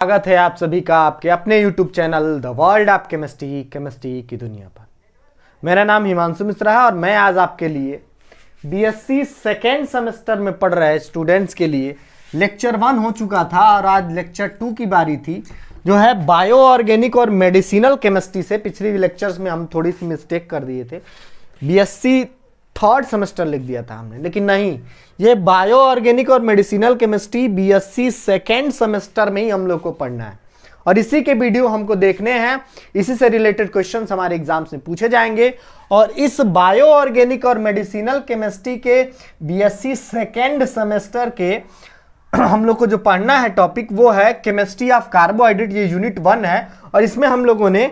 स्वागत है आप सभी का आपके अपने YouTube channel the world of chemistry की दुनिया पर। मेरा नाम हिमांशु मिश्रा है और मैं आज आपके लिए बीएससी सेकेंड सेमेस्टर में पढ़ रहे स्टूडेंट्स के लिए लेक्चर 1 हो चुका था और आज लेक्चर 2 की बारी थी, जो है बायो ऑर्गेनिक और मेडिसिनल केमिस्ट्री से। पिछली लेक्चर्स में हम थोड़ी सी मिस्टेक कर दिए थे, बीएससी थर्ड सेमेस्टर लिख दिया था हमने, लेकिन नहीं, ये बायो ऑर्गेनिक और medicinal chemistry BSc second semester में ही हम लोग को पढ़ना है और इसी के वीडियो हमको देखने हैं। इसी से रिलेटेड क्वेश्चंस हमारे एग्जाम्स में पूछे जाएंगे और इस बायो ऑर्गेनिक और मेडिसिनल केमिस्ट्री के बीएससी सेकेंड सेमेस्टर के हम लोग को जो पढ़ना है टॉपिक वो है केमिस्ट्री ऑफ कार्बोहाइड्रेट। ये यूनिट 1 है और इसमें हम लोगों ने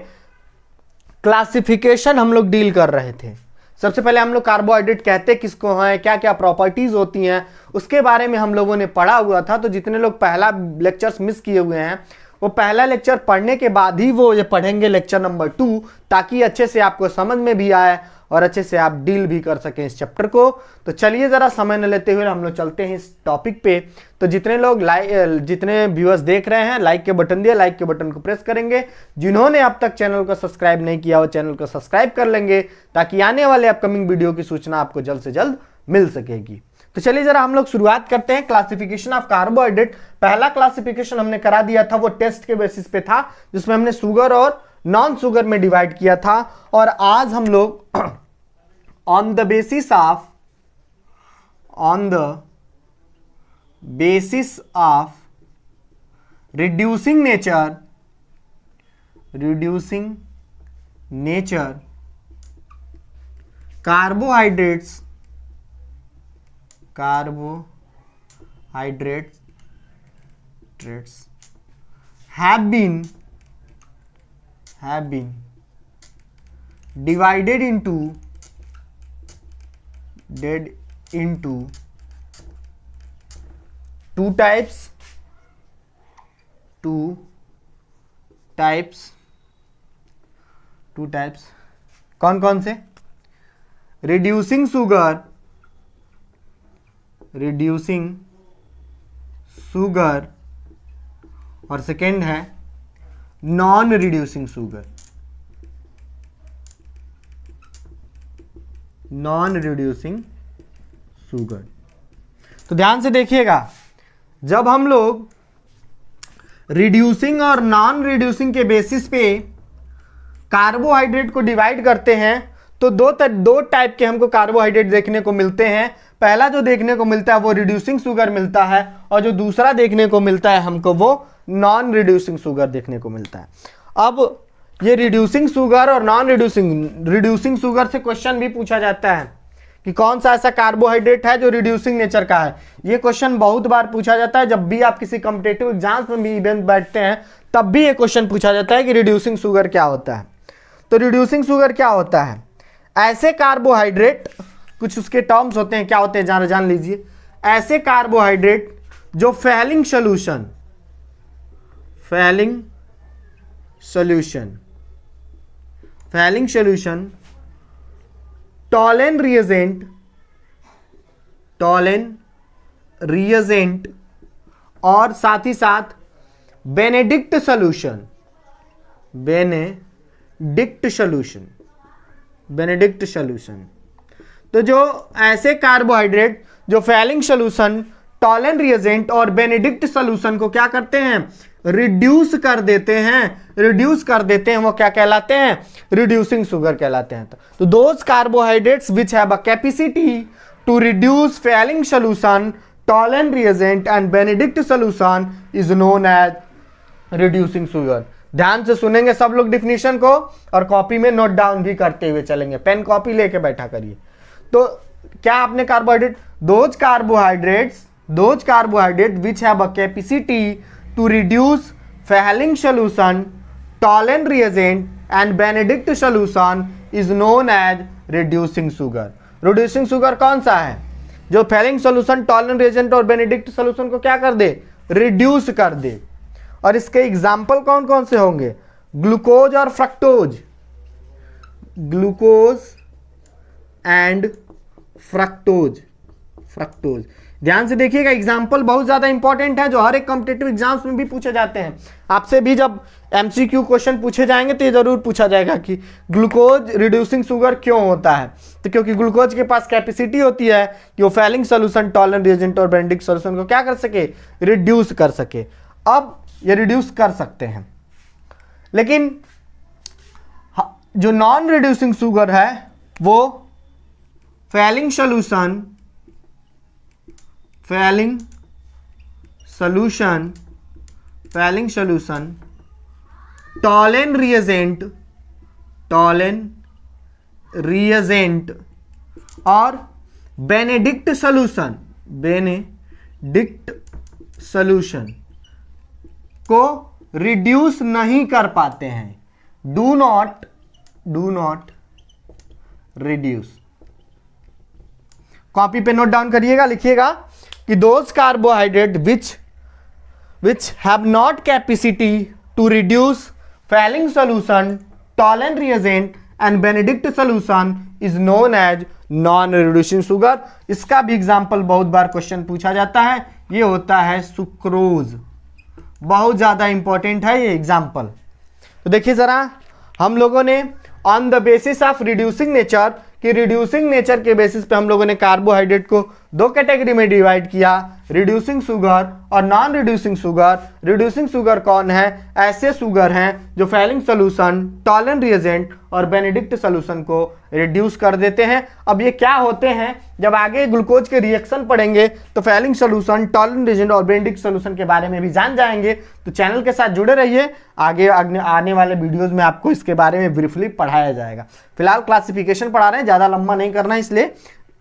क्लासिफिकेशन हम लोग डील कर रहे थे। सबसे पहले हम लोग कार्बोहाइड्रेट कहते किसको हैं, क्या क्या प्रॉपर्टीज होती हैं, उसके बारे में हम लोगों ने पढ़ा हुआ था। तो जितने लोग पहला लेक्चर्स मिस किए हुए हैं वो पहला लेक्चर पढ़ने के बाद ही वो ये पढ़ेंगे लेक्चर नंबर 2, ताकि अच्छे से आपको समझ में भी आए और अच्छे से आप डील भी कर सकें इस चैप्टर को। तो चलिए ज़रा समय न लेते हुए हम लोग चलते हैं इस टॉपिक पे। तो जितने लोग जितने व्यूअर्स देख रहे हैं, लाइक के बटन दिए, लाइक के बटन को प्रेस करेंगे। जिन्होंने अब तक चैनल को सब्सक्राइब नहीं किया वो चैनल को सब्सक्राइब कर लेंगे, ताकि आने वाले अपकमिंग वीडियो की सूचना आपको जल्द से जल्द मिल सकेगी। तो चलिए जरा हम लोग शुरुआत करते हैं क्लासिफिकेशन ऑफ कार्बोहाइड्रेट। पहला क्लासिफिकेशन हमने करा दिया था, वो टेस्ट के बेसिस पे था, जिसमें हमने शुगर और नॉन शुगर में डिवाइड किया था। और आज हम लोग on the basis of reducing nature carbohydrates have been divided into two types कौन कौन से? रिड्यूसिंग शुगर और सेकेंड है नॉन रिड्यूसिंग शुगर। तो ध्यान से देखिएगा, जब हम लोग रिड्यूसिंग और नॉन रिड्यूसिंग के बेसिस पे कार्बोहाइड्रेट को डिवाइड करते हैं तो दो टाइप के हमको कार्बोहाइड्रेट देखने को मिलते हैं। पहला जो देखने को मिलता है वो रिड्यूसिंग शुगर मिलता है और जो दूसरा देखने को मिलता है हमको वो नॉन रिड्यूसिंग शुगर देखने को मिलता है। अब ये रिड्यूसिंग शुगर और नॉन रिड्यूसिंग शुगर से क्वेश्चन भी पूछा जाता है कि कौन सा ऐसा कार्बोहाइड्रेट है जो रिड्यूसिंग नेचर का है। ये क्वेश्चन बहुत बार पूछा जाता है, जब भी आप किसी कॉम्पिटिटिव एग्जाम्स में भी इवेंट बैठते हैं तब भी ये क्वेश्चन पूछा जाता है कि रिड्यूसिंग शुगर क्या होता है। तो रिड्यूसिंग शुगर क्या होता है? ऐसे कार्बोहाइड्रेट, कुछ उसके टर्म्स होते हैं, क्या होते हैं जान लीजिए। ऐसे कार्बोहाइड्रेट जो फेलिंग सॉल्यूशन टॉलेन रिएजेंट और साथ ही साथ बेनेडिक्ट सॉल्यूशन। तो जो ऐसे कार्बोहाइड्रेट जो फेलिंग सॉल्यूशन, टॉलेन रिएजेंट और बेनेडिक्ट सॉल्यूशन को क्या करते हैं? रिड्यूस कर देते हैं। वो क्या कहलाते हैं? रिड्यूसिंग शुगर कहलाते हैं। तो those carbohydrates which have a capacity to reduce Fehling solution, Tollen reagent and Benedict solution is known as reducing sugar. ध्यान से सुनेंगे सब लोग डिफिनीशन को और कॉपी में नोट डाउन भी करते हुए चलेंगे, पेन कॉपी लेके बैठा करिए। तो क्या आपने carbohydrate, those carbohydrate which have a capacity to reduce Fehling solution, Tollen reagent and Benedict solution is known as reducing sugar. Reducing sugar कौन सा है? जो फेलिंग सॉल्यूशन, टॉलेन रिएजेंट और बेनेडिक्ट सॉल्यूशन को क्या कर दे? रिड्यूस कर दे। और इसके एग्जाम्पल कौन कौन से होंगे? ग्लूकोज और फ्रक्टोज। ग्लूकोज एंड फ्रक्टोज ध्यान से देखिएगा, एग्जाम्पल बहुत ज्यादा इंपॉर्टेंट है जो हर एक कॉम्पिटेटिव एग्जाम्स में भी पूछे जाते हैं। आपसे भी जब एमसीक्यू क्वेश्चन पूछे जाएंगे तो ये जरूर पूछा जाएगा कि ग्लूकोज रिड्यूसिंग शुगर क्यों होता है, तो क्योंकि ग्लूकोज के पास कैपेसिटी होती है कि वो फैलिंग सोल्यूशन, टॉलरेंट रिएजेंट और बेनेडिक्ट सोल्यूशन को क्या कर सके, रिड्यूस कर सके। अब ये रिड्यूस कर सकते हैं, लेकिन जो नॉन रिड्यूसिंग शुगर है वो फैलिंग सोल्यूशन टॉलेन रिएजेंट और बेनेडिक्ट सोल्यूशन को रिड्यूस नहीं कर पाते हैं। Do not reduce. कॉपी पे नोट डाउन करिएगा, लिखिएगा कि those carbohydrate which have not capacity to reduce Fehling solution, Tollens reagent and Benedict solution is known as non reducing sugar. इसका भी एग्जाम्पल बहुत बार क्वेश्चन पूछा जाता है, ये होता है सुक्रोज। बहुत ज्यादा इंपॉर्टेंट है ये एग्जाम्पल। तो देखिए जरा, हम लोगों ने on the basis of reducing nature, कि रिड्यूसिंग नेचर के बेसिस पे हम लोगों ने कार्बोहाइड्रेट को दो कैटेगरी में डिवाइड किया, रिड्यूसिंग शुगर और non reducing sugar. Reducing sugar कौन है? ऐसे शुगर हैं जो फैलिंग सोल्यूशन, टॉलेंट रिएजेंट और बेनेडिक्ट सोल्यूशन को रिड्यूस कर देते हैं। अब ये क्या होते हैं, जब आगे ग्लूकोज के रिएक्शन पढ़ेंगे तो फैलिंग सोल्यूशन, टॉलेंट रिएजेंट और बेनेडिक्ट सोल्यूशन के बारे में भी जान जाएंगे। तो चैनल के साथ जुड़े रहिए, आगे आने वाले वीडियोज में आपको इसके बारे में ब्रीफली पढ़ाया जाएगा। फिलहाल क्लासिफिकेशन पढ़ा रहे हैं, ज्यादा लंबा नहीं करना है, इसलिए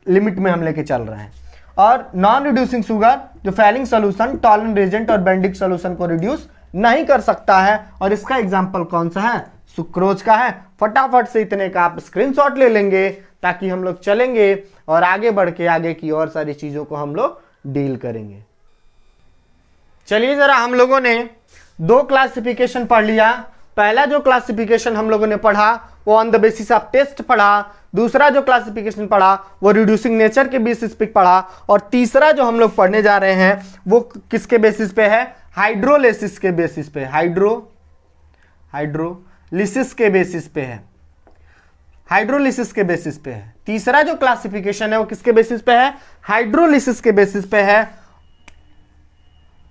लिमिट में हम लेके चल रहे हैं। और नॉन रिड्यूसिंग शुगर जो फैलिंग सोल्यूशन, टॉलेंट रिएजेंट और बेनेडिक्ट सोल्यूशन को रिड्यूस नहीं कर सकता है, और इसका एग्जांपल कौन सा है? सुक्रोज का है। फटाफट से इतने का आप स्क्रीनशॉट ले लेंगे ताकि हम लोग चलेंगे और आगे बढ़ के आगे की और सारी चीजों को हम लोग डील करेंगे। चलिए जरा, हम लोगों ने दो क्लासिफिकेशन पढ़ लिया। पहला जो क्लासिफिकेशन हम लोगों ने पढ़ा वो on the basis of test पढ़ा, दूसरा जो क्लासिफिकेशन पढ़ा वो रिड्यूसिंग नेचर के बेसिस पे पढ़ा, और तीसरा जो हम लोग पढ़ने जा रहे हैं वो किसके बेसिस पे है? हाइड्रोलिसिस के बेसिस पे। हाइड्रोलिसिस के बेसिस पे है, हाइड्रोलिसिस के बेसिस पे है। तीसरा जो क्लासिफिकेशन है वो किसके बेसिस पे है? हाइड्रोलिसिस के बेसिस पे है।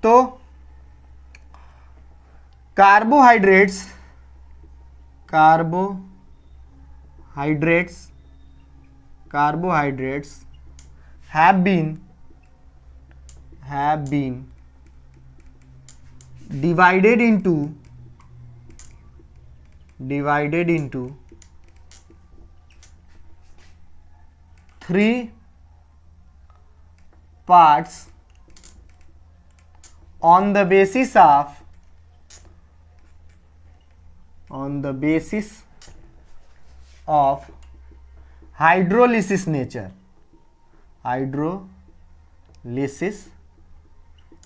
तो carbohydrates have been divided into three parts on the basis of hydrolysis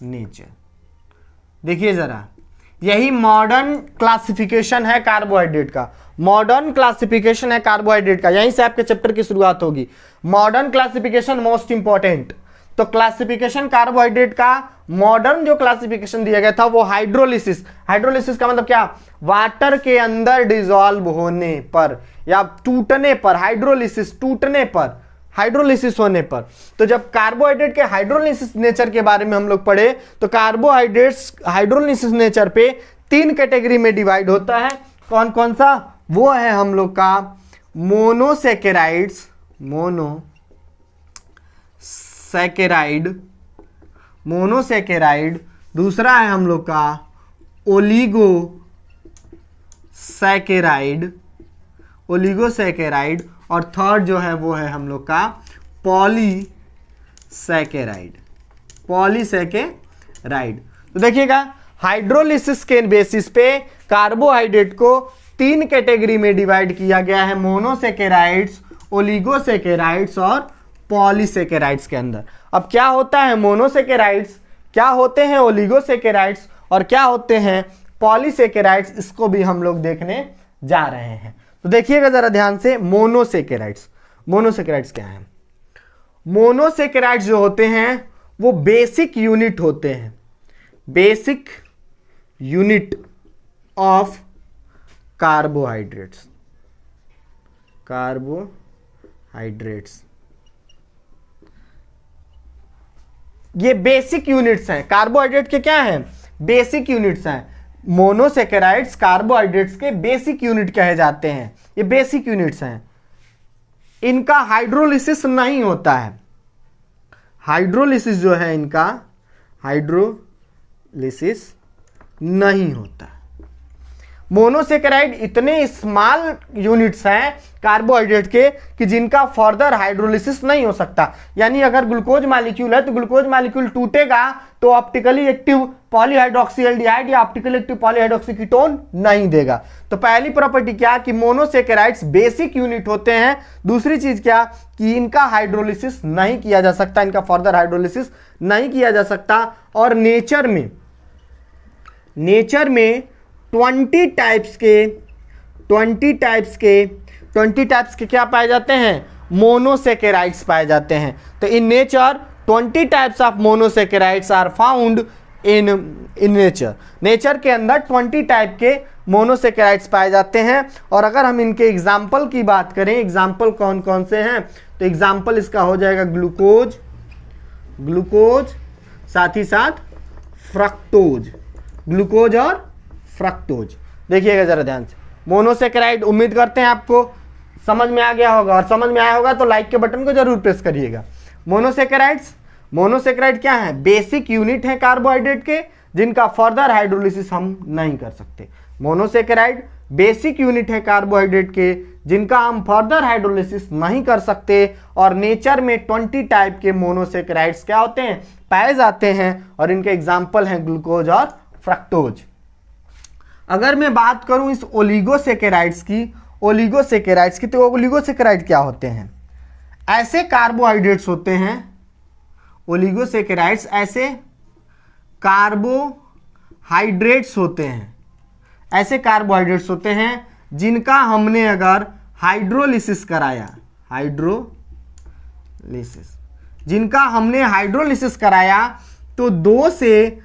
nature. देखिए जरा, यही मॉडर्न क्लासिफिकेशन है कार्बोहाइड्रेट का। मॉडर्न क्लासिफिकेशन है कार्बोहाइड्रेट का, यहीं से आपके चैप्टर की शुरुआत होगी। Modern classification most important. तो क्लासिफिकेशन कार्बोहाइड्रेट का मॉडर्न जो क्लासिफिकेशन दिया गया था वो हाइड्रोलिसिस। हाइड्रोलिसिस का मतलब क्या? वाटर के अंदर डिसॉल्व होने पर या टूटने पर, हाइड्रोलिसिस टूटने पर, हाइड्रोलिसिस होने पर। तो जब कार्बोहाइड्रेट के हाइड्रोलिसिस नेचर के बारे में हम लोग पढ़े तो कार्बोहाइड्रेट्स हाइड्रोलिसिस नेचर पे तीन कैटेगरी में डिवाइड होता है। कौन कौन सा? वो है हम लोग का मोनोसैकेराइड, दूसरा है हम लोग का ओलिगोसैकेराइड, और थर्ड जो है वो है हम लोग का पॉलीसैकेराइड। तो देखिएगा, हाइड्रोलिसिस के बेसिस पे कार्बोहाइड्रेट को तीन कैटेगरी में डिवाइड किया गया है, मोनोसैकेराइड्स, ओलिगोसैकेराइड्स और पॉलीसैकेराइड्स के अंदर। अब क्या होता है मोनोसैकेराइड्स, क्या होते हैं ओलिगोसैकेराइड्स और क्या होते हैं पॉलीसैकेराइड्स, इसको भी हम लोग देखने जा रहे हैं। तो देखिएगा जरा ध्यान से, मोनोसैकेराइड्स क्या है? मोनोसैकेराइड्स जो होते हैं वो बेसिक यूनिट होते हैं, basic unit of carbohydrates, carbohydrates ये बेसिक यूनिट्स हैं। कार्बोहाइड्रेट के क्या हैं? बेसिक यूनिट्स हैं। मोनोसेकेराइड्स कार्बोहाइड्रेट्स के बेसिक यूनिट कहे जाते हैं, ये बेसिक यूनिट्स हैं। इनका हाइड्रोलिसिस नहीं होता है, हाइड्रोलिसिस जो है इनका हाइड्रोलिसिस नहीं होता। मोनोसेकेराइड इतने स्मॉल यूनिट्स हैं कार्बोहाइड्रेट के कि जिनका फर्दर हाइड्रोलिसिस नहीं हो सकता। यानी अगर ग्लूकोज मॉलिक्यूल है तो ग्लूकोज मॉलिक्यूल टूटेगा तो ऑप्टिकली एक्टिव पॉलीहाइड्रोक्सीएल्डिहाइड या ऑप्टिकली एक्टिव पॉलीहाइड्रोक्सी कीटोन नहीं देगा। तो पहली प्रॉपर्टी क्या कि मोनोसेकेराइड्स बेसिक यूनिट होते हैं। दूसरी चीज क्या कि इनका हाइड्रोलिसिस नहीं किया जा सकता, इनका फर्दर हाइड्रोलिसिस नहीं किया जा सकता। और नेचर में 20 टाइप्स के क्या पाए जाते हैं? मोनोसेकेराइड्स पाए जाते हैं। तो in nature 20 types of monosaccharides are found in nature. Nature के अंदर 20 टाइप के मोनोसेकेराइड्स पाए जाते हैं। और अगर हम इनके एग्जाम्पल की बात करें, एग्जाम्पल कौन कौन से हैं, तो एग्जाम्पल इसका हो जाएगा ग्लूकोज साथ ही साथ फ्रक्टोज, ग्लूकोज और फ्रक्टोज। देखिएगा जरा ध्यान से, मोनोसेकेराइड उम्मीद करते हैं आपको समझ में आ गया होगा, और समझ में आया होगा तो लाइक के बटन को जरूर प्रेस करिएगा। मोनोसेकेराइड क्या है? बेसिक यूनिट है कार्बोहाइड्रेट के जिनका फर्दर हाइड्रोलिसिस हम नहीं कर सकते। मोनोसेकेराइड बेसिक यूनिट है कार्बोहाइड्रेट के जिनका हम फर्दर हाइड्रोलिसिस नहीं कर सकते। और नेचर में 20 टाइप के मोनोसेकेराइड्स क्या होते हैं? पाए जाते हैं। और इनके एग्जाम्पल हैं ग्लूकोज और फ्रक्टोज। अगर मैं बात करूं इस ओलिगोसेकेराइड्स की, तो ओलिगोसेकेराइड क्या होते हैं? ऐसे कार्बोहाइड्रेट्स होते हैं, ओलिगोसेकेराइड्स ऐसे कार्बोहाइड्रेट्स होते हैं, ऐसे कार्बोहाइड्रेट्स होते हैं जिनका हमने अगर हाइड्रोलिसिस कराया, जिनका हमने हाइड्रोलिसिस कराया तो 2 से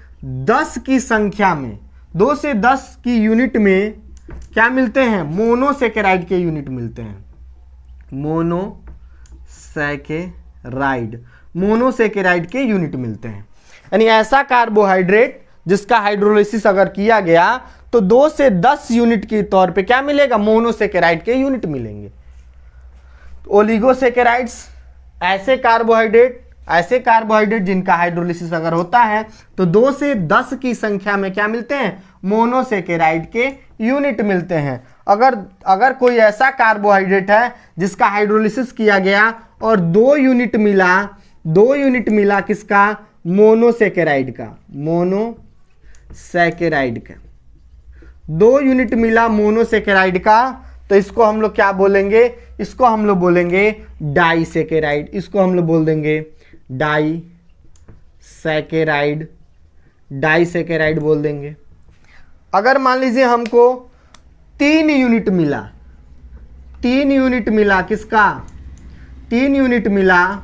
10 की संख्या में, 2 से 10 की यूनिट में क्या मिलते हैं? मोनोसेकेराइड के यूनिट मिलते हैं। मोनोसेकेराइड के यूनिट मिलते हैं। यानी ऐसा कार्बोहाइड्रेट जिसका हाइड्रोलिसिस अगर किया गया तो 2 से 10 यूनिट के तौर पे क्या मिलेगा? मोनोसेकेराइड के यूनिट मिलेंगे। ओलिगोसेकेराइड्स ऐसे कार्बोहाइड्रेट जिनका हाइड्रोलिसिस अगर होता है तो 2 से 10 की संख्या में क्या मिलते हैं? मोनोसेकेराइड के यूनिट मिलते हैं। अगर कोई ऐसा कार्बोहाइड्रेट है जिसका हाइड्रोलिसिस किया गया और 2 यूनिट मिला किसका? मोनोसेकेराइड का, 2 यूनिट मिला मोनोसेकेराइड का, तो इसको हम लोग क्या बोलेंगे? इसको हम लोग बोलेंगे डाइसेकेराइड। इसको हम लोग बोल देंगे डाइसेकेराइड बोल देंगे। अगर मान लीजिए हमको 3 यूनिट मिला किसका? 3 यूनिट मिला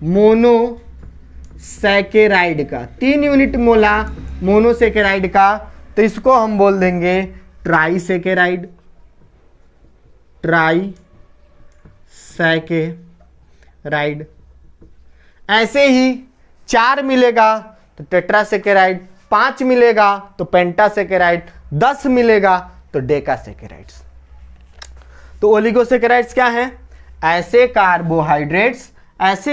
मोनोसेकेराइड का, 3 यूनिट मिला मोनोसेकेराइड का, तो इसको हम बोल देंगे ट्राइसेकेराइड। ऐसे ही 4 मिलेगा तो टेट्रासेकेराइड, 5 मिलेगा तो पेंटासेकेराइड, 10 मिलेगा तो डेकासेकेराइड्स। तो ओलिगोसेकेराइड्स क्या हैं? ऐसे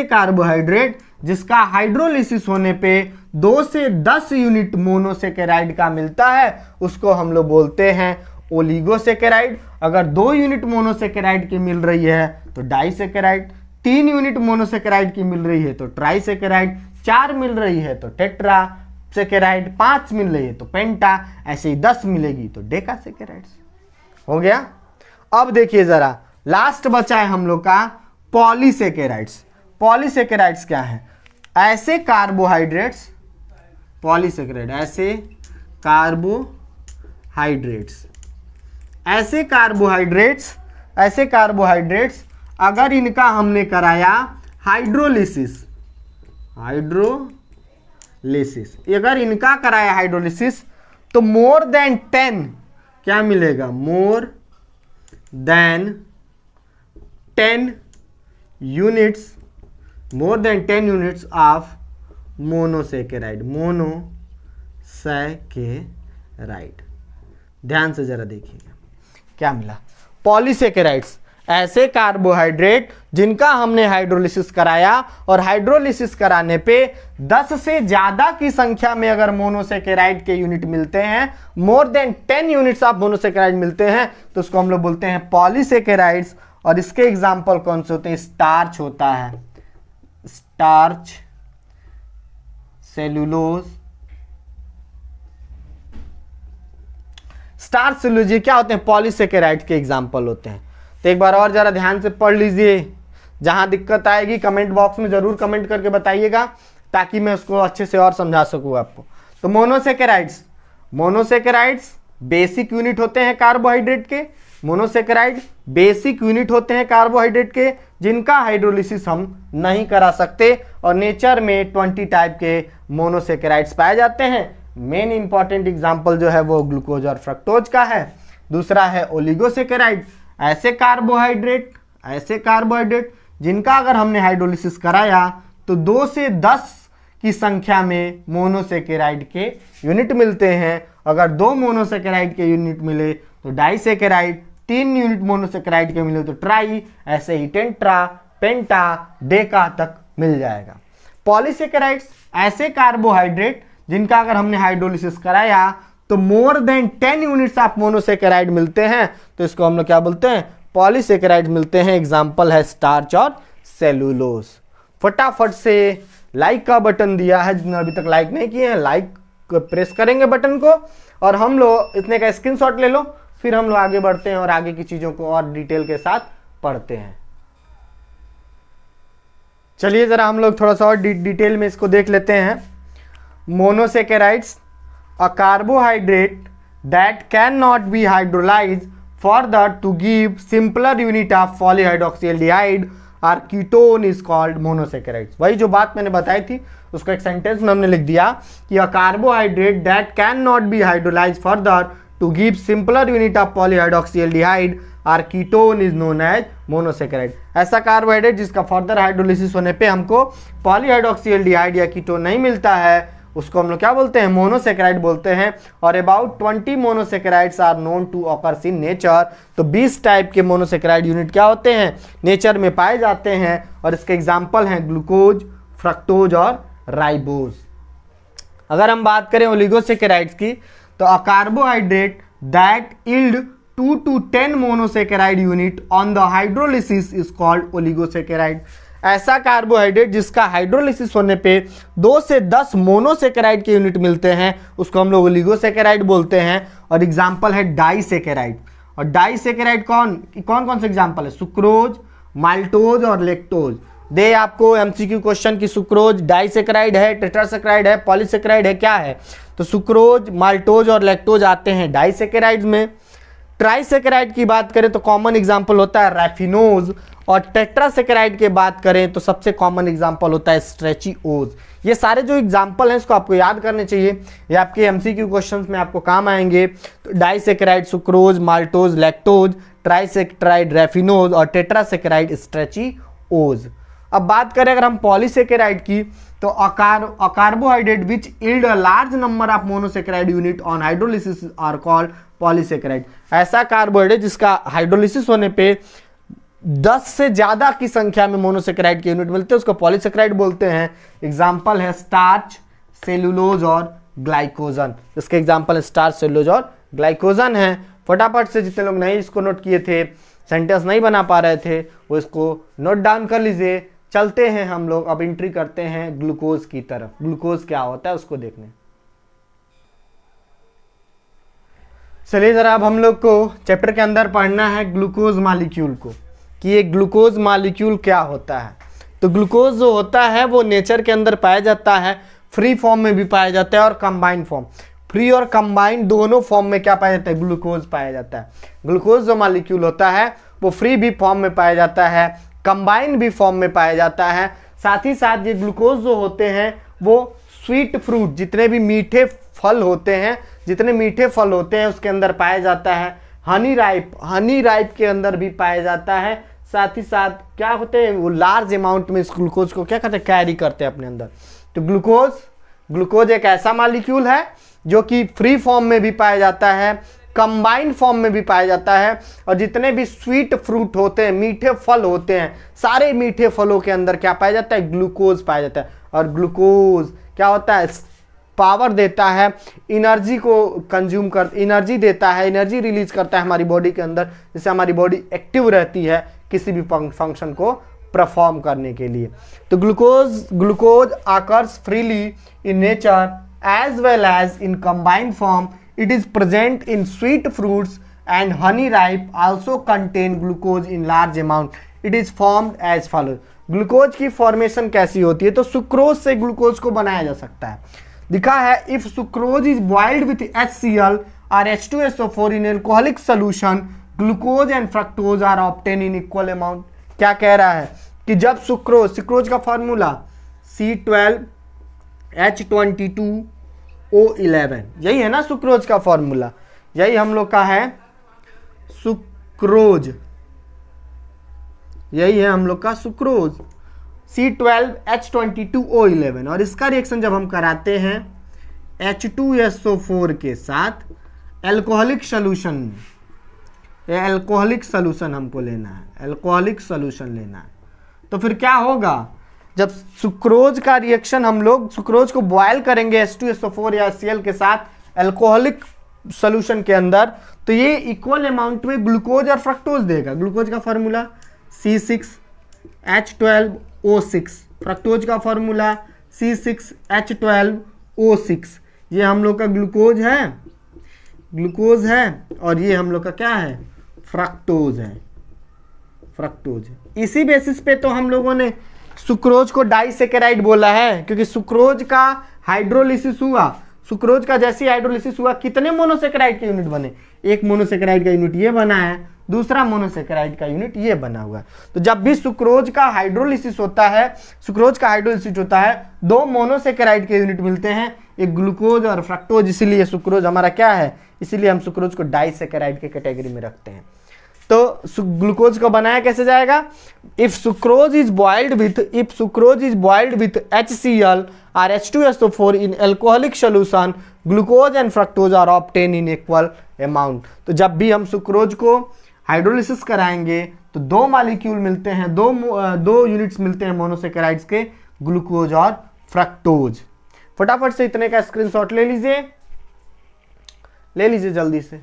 कार्बोहाइड्रेट जिसका हाइड्रोलिसिस होने पे 2 से 10 यूनिट मोनोसेकेराइड का मिलता है, उसको हम लोग बोलते हैं ओलिगोसेकेराइड। अगर 2 यूनिट मोनोसेकेराइड की मिल रही है तो डाइसेकेराइड, 3 यूनिट मोनोसेकेराइड की मिल रही है तो ट्राइसेकेराइड, 4 मिल रही है तो टेट्रासेकेराइड, 5 मिल रही है तो पेंटा, ऐसे ही 10 मिलेगी तो डेकासेकेराइड्स। हो गया। अब देखिए जरा, लास्ट बचा है हम लोग का पॉलीसेकेराइड्स। पॉलीसेकेराइड्स क्या है? ऐसे कार्बोहाइड्रेट्स, पॉलीसेकेराइड ऐसे कार्बोहाइड्रेट्स अगर इनका हमने कराया हाइड्रोलिसिस हाइड्रोलिसिस। अगर इनका कराया हाइड्रोलिसिस तो मोर देन 10 क्या मिलेगा, more than 10 units, more than 10 units of monosaccharide, monosaccharide. ध्यान से जरा देखिएगा क्या मिला, पॉलीसेकेराइड्स ऐसे कार्बोहाइड्रेट जिनका हमने हाइड्रोलिसिस कराया और हाइड्रोलिसिस कराने पे 10 से ज्यादा की संख्या में अगर मोनोसेकेराइड के यूनिट मिलते हैं, more than 10 units of monosaccharide मिलते हैं, तो उसको हम लोग बोलते हैं पॉलीसेकेराइड्स। और इसके एग्जाम्पल कौन से होते हैं, स्टार्च होता है, स्टार्च, सेलुलोज, स्टार्च, सेलुलोज क्या होते हैं, पॉलीसेकेराइड के एग्जाम्पल होते हैं। तो एक बार और जरा ध्यान से पढ़ लीजिए, जहां दिक्कत आएगी कमेंट बॉक्स में जरूर कमेंट करके बताइएगा ताकि मैं उसको अच्छे से और समझा सकूं आपको। तो मोनोसेकेराइड्स, मोनोसेकेराइड्स बेसिक यूनिट होते हैं कार्बोहाइड्रेट के, मोनोसेकेराइड बेसिक यूनिट होते हैं कार्बोहाइड्रेट के जिनका हाइड्रोलिसिस हम नहीं करा सकते, और नेचर में 20 टाइप के मोनोसेकेराइड्स पाए जाते हैं। मेन इंपॉर्टेंट एग्जांपल जो है वो ग्लूकोज और फ्रक्टोज का है। दूसरा है ओलिगोसेकेराइड, ऐसे कार्बोहाइड्रेट जिनका अगर हमने हाइड्रोलिसिस कराया तो 2 से 10 की संख्या में मोनोसेकेराइड के यूनिट मिलते हैं। अगर 2 मोनोसेकेराइड के यूनिट मिले तो डाइसेकेराइड, 3 यूनिट मोनोसेकेराइड के मिले तो ट्राई, ऐसे ही टेंट्रा, पेंटा, डेका तक मिल जाएगा। पॉलीसेकेराइड्स ऐसे कार्बोहाइड्रेट जिनका अगर हमने हाइड्रोलिसिस कराया तो more than 10 units of monosaccharide मिलते हैं, तो इसको हम लोग क्या बोलते हैं, पॉलीसेकेराइड मिलते हैं। एग्जांपल है स्टार्च और सेलुलोज। फटाफट से लाइक का बटन दिया है, जिन्होंने अभी तक लाइक नहीं किए हैं लाइक प्रेस करेंगे बटन को, और हम लोग इतने का स्क्रीनशॉट ले लो, फिर हम लोग आगे बढ़ते हैं और आगे की चीजों को और डिटेल के साथ पढ़ते हैं। चलिए जरा हम लोग थोड़ा सा और डिटेल में इसको देख लेते हैं। Monosaccharides, a carbohydrate that cannot be hydrolyzed further to give simpler unit of polyhydroxyaldehyde or ketone is called monosaccharides। वही जो बात मैंने बताई थी उसको एक सेंटेंस में हमने लिख दिया कि a carbohydrate that cannot be hydrolyzed further to give simpler unit of polyhydroxyaldehyde or ketone is known as monosaccharide। ऐसा कार्बोहाइड्रेट जिसका फर्दर हाइड्रोलिसिस होने पे हमको पॉलीहाइड्रोक्सीएल्डिहाइड या कीटोन नहीं मिलता है, उसको हम लोग क्या बोलते हैं, मोनोसेकेराइड बोलते हैं। और about 20 monosaccharides are known to occurs in nature. तो 20 टाइप के मोनोसेकेराइड यूनिट क्या होते हैं, नेचर में पाए जाते हैं, और इसके एग्जांपल हैं ग्लूकोज, फ्रक्टोज और राइबोज। अगर हम बात करें ओलिगोसेकेराइड्स की, तो a carbohydrate that yield 2 to 10 monosaccharide unit on the hydrolysis is called oligosaccharide. ऐसा कार्बोहाइड्रेट जिसका हाइड्रोलिसिस होने पे 2 से 10 मोनोसेकेराइड के यूनिट मिलते हैं, उसको हम लोग ओलिगोसेकेराइड बोलते हैं। और एग्जांपल है डाइसेकेराइड। और डाइसेकेराइड कौन से एग्जांपल है, सुक्रोज, माल्टोज और लेक्टोज। दे आपको एमसीक्यू क्वेश्चन की सुक्रोज डाइसेकेराइड है, टेट्रासेकेराइड है, पॉलीसेकेराइड है, क्या है, तो सुक्रोज, माल्टोज और लेक्टोज आते हैं डाइसेकेराइड में। ट्राइसेकेराइड की बात करें तो कॉमन एग्जांपल होता है रैफिनोज, और टेट्रासेकेराइड की बात करें तो सबसे कॉमन एग्जांपल होता है स्ट्रेचिओज। ये सारे जो एग्जांपल हैं इसको आपको याद करने चाहिए, ये आपके एमसीक्यू क्वेश्चंस में आपको काम आएंगे। तो disaccharide sucrose, maltose, lactose, trisaccharide raffinose और टेट्रासेकेराइड स्ट्रेचिओज। अब बात करें अगर हम पॉलीसेकेराइड की, तो a carbohydrate which yield a large number of monosaccharide unit on hydrolysis are called polysaccharide. ऐसा कार्बोहाइड्रेट जिसका हाइड्रोलिसिस होने पे 10 से ज्यादा की संख्या में मोनोसेकेराइड के यूनिट मिलते हैं, उसको पॉलीसेकेराइड बोलते हैं। एग्जांपल है स्टार्च, सेलुलोज और ग्लाइकोजन। इसके एग्जांपल है स्टार्च, सेलुलोज और ग्लाइकोजन है। फटाफट से जितने लोग नहीं इसको नोट किए थे, सेंटेंस नहीं बना पा रहे थे, वो इसको नोट डाउन कर लीजिए। चलते हैं हम लोग अब एंट्री करते हैं ग्लूकोज की तरफ। ग्लूकोज क्या होता है उसको देखने। चलिए जरा अब हम लोग को चैप्टर के अंदर पढ़ना है ग्लूकोज मॉलिक्यूल को, कि ये ग्लूकोज मॉलिक्यूल क्या होता है। तो ग्लूकोज जो होता है वो नेचर के अंदर पाया जाता है, फ्री फॉर्म में भी पाया जाता है और कंबाइंड फॉर्म। फ्री और कंबाइंड दोनों फॉर्म में क्या पाया जाता है, ग्लूकोज पाया जाता है। ग्लूकोज जो मॉलिक्यूल होता है वो फ्री भी फॉर्म में पाया जाता है, कंबाइंड भी फॉर्म में पाया जाता है। साथ ही साथ ये ग्लूकोज जो होते हैं वो स्वीट फ्रूट, जितने भी मीठे फल होते हैं, जितने मीठे फल होते हैं उसके अंदर पाया जाता है। हनी राइप के अंदर भी पाया जाता है। साथ ही साथ क्या होते हैं, वो लार्ज अमाउंट में इस ग्लूकोज को क्या करते हैं, कैरी करते हैं अपने अंदर। तो ग्लूकोज एक ऐसा मॉलिक्यूल है जो कि फ्री फॉर्म में भी पाया जाता है, कंबाइंड फॉर्म में भी पाया जाता है, और जितने भी स्वीट फ्रूट होते हैं, मीठे फल होते हैं, सारे मीठे फलों के अंदर क्या पाया जाता है, ग्लूकोज पाया जाता है। और ग्लूकोज क्या होता है, पावर देता है, एनर्जी को कंज्यूम कर, एनर्जी देता है, एनर्जी रिलीज करता है हमारी बॉडी के अंदर, जिससे हमारी बॉडी एक्टिव रहती है किसी भी फंक्शन को परफॉर्म करने के लिए। तो glucose occurs freely in nature as well as in combined form. It is present in sweet fruits and honey ripe also contain glucose in large amount. It is formed as follows. Glucose की formation कैसी होती है, तो sucrose से glucose को बनाया जा सकता है। दिखा है, if sucrose is boiled with HCl or H2SO4 in alcoholic solution, glucose and fructose are obtained in equal amount. क्या कह रहा है कि जब सुक्रोज का फॉर्मूला C12H22O11, यही है ना सुक्रोज का फॉर्मूला, यही हम लोग का है सुक्रोज, यही है हम लोग का सुक्रोज C12H22O11। और इसका रिएक्शन जब हम कराते हैं H2SO4 के साथ एल्कोहलिक सोल्यूशन, एल्कोहलिक सोल्यूशन हमको लेना है, एल्कोहलिक सोल्यूशन लेना है, तो फिर क्या होगा, जब सुक्रोज का रिएक्शन हम लोग सुक्रोज को बॉयल करेंगे H2SO4 या HCl के साथ एल्कोहलिक सोल्यूशन के अंदर, तो ये इक्वल अमाउंट में ग्लूकोज और फ्रक्टोज देगा। ग्लूकोज का फॉर्मूला C6H12O6, फ्रक्टोज का फॉर्मूला C6H12O6। ये हम लोग का ग्लूकोज है और ये हम लोग का क्या है, फ्रक्टोज है, फ्रक्टोज। इसी बेसिस पे तो हम लोगों ने सुक्रोज को डाइसेकेराइड बोला है, क्योंकि सुक्रोज का हाइड्रोलिसिस हुआ, सुक्रोज का जैसे हाइड्रोलिसिस हुआ कितने मोनोसेकेराइड के यूनिट बने, एक मोनोसेकेराइड का यूनिट ये बना है, दूसरा मोनोसेकेराइड का यूनिट ये बना हुआ है। तो जब भी सुक्रोज का हाइड्रोलिसिस होता है, दो मोनोसेकेराइड के यूनिट मिलते हैं, एक ग्लूकोज और फ्रक्टोज, इसीलिए सुक्रोज हमारा क्या है, इसीलिए हम सुक्रोज को डाइसेकेराइड के कैटेगरी में रखते हैं। तो ग्लूकोज को बनाया कैसे जाएगा, if sucrose is boiled with HCl or H2SO4 in alcoholic solution, glucose and fructose are obtained in equal amount। तो जब भी हम सुक्रोज को हाइड्रोलिसिस कराएंगे तो दो मॉलिक्यूल मिलते हैं, दो यूनिट्स मिलते हैं मोनोसेकेराइड्स के, ग्लूकोज और फ्रक्टोज। फटाफट से इतने का स्क्रीनशॉट ले लीजिए जल्दी से।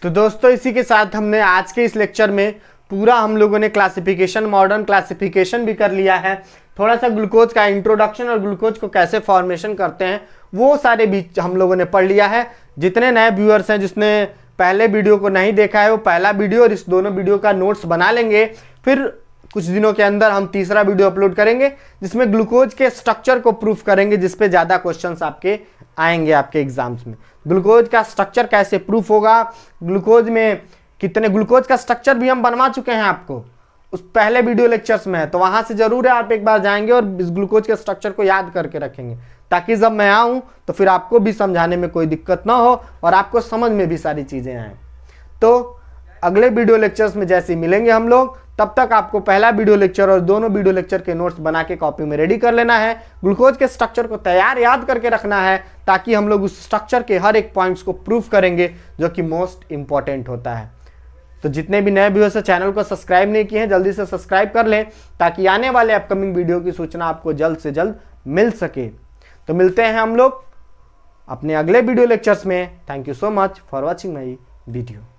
तो दोस्तों इसी के साथ हमने आज के इस लेक्चर में पूरा हम लोगों ने क्लासिफिकेशन, मॉडर्न क्लासिफिकेशन भी कर लिया है। थोड़ा सा ग्लूकोज का इंट्रोडक्शन और ग्लूकोज को कैसे फॉर्मेशन करते हैं वो सारे भी हम लोगों ने पढ़ लिया है। जितने नए व्यूअर्स हैं, जिसने पहले वीडियो को नहीं देखा है, वो पहला वीडियो और इस दोनों वीडियो का नोट्स बना लेंगे। फिर कुछ दिनों के अंदर हम तीसरा वीडियो अपलोड करेंगे जिसमें ग्लूकोज के स्ट्रक्चर को प्रूफ करेंगे, जिसपे ज़्यादा क्वेश्चंस आपके आएंगे आपके एग्जाम्स में। ग्लूकोज का स्ट्रक्चर कैसे प्रूफ होगा, ग्लूकोज में कितने, ग्लूकोज का स्ट्रक्चर भी हम बनवा चुके हैं आपको उस पहले वीडियो लेक्चर्स में है, तो वहां से जरूर है आप एक बार जाएंगे और इस ग्लूकोज के स्ट्रक्चर को याद करके रखेंगे, ताकि जब मैं आऊं तो फिर आपको भी समझाने में कोई दिक्कत ना हो और आपको समझ में भी सारी चीजें आए। तो अगले वीडियो लेक्चर्स में जैसे मिलेंगे हम लोग, तब तक आपको पहला वीडियो लेक्चर और दोनों वीडियो लेक्चर के नोट्स बना के कॉपी में रेडी कर लेना है। ग्लूकोज के स्ट्रक्चर को तैयार याद करके रखना है, ताकि हम लोग उस स्ट्रक्चर के हर एक पॉइंट्स को प्रूफ करेंगे, जो कि मोस्ट इंपॉर्टेंट होता है। तो जितने भी नए व्यूअर्स चैनल को सब्सक्राइब नहीं किए हैं, जल्दी से सब्सक्राइब कर लें, ताकि आने वाले अपकमिंग वीडियो की सूचना आपको जल्द से जल्द मिल सके। तो मिलते हैं हम लोग अपने अगले वीडियो लेक्चर्स में। Thank you so much for watching my video.